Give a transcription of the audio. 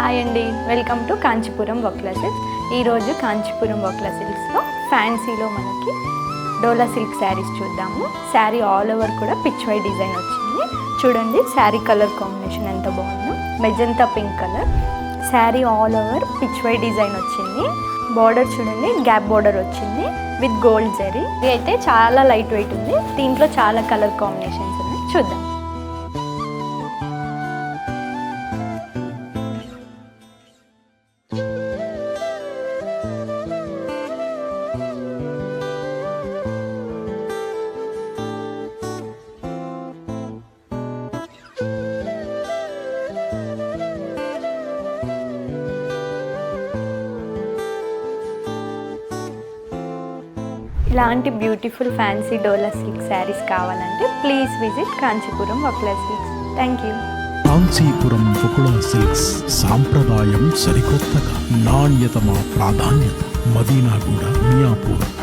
Hi అండి, welcome to Kanchipuram Vakula silks. ఈరోజు కాంచీపురం వక్లా సిల్క్స్లో ఫ్యాన్సీలో మనకి డోలా సిల్క్ శారీస్ చూద్దాము. శారీ ఆల్ ఓవర్ కూడా పిచ్ వై డిజైన్ వచ్చింది. చూడండి శారీ కలర్ కాంబినేషన్ ఎంత బాగుందో, magenta pink colour. Sari all over Pichwai design వచ్చింది. బార్డర్ చూడండి, గ్యాప్ బార్డర్ వచ్చింది విత్ గోల్డ్ జరీ. ఇది అయితే చాలా లైట్ వెయిట్ ఉంది. దీంట్లో చాలా కలర్ కాంబినేషన్స్ ఉన్నాయి, చూద్దాం. ఇలాంటి beautiful fancy Dola silk saris కావాలంటే please visit Kanchipuram Vakula silks. Thank you. Kanchipuram Vakula silks. సాంప్రదాయం సరికొత్తగా, నాణ్యత మా ప్రాధాన్యత. మదీనాగూడ, మియాపూర్.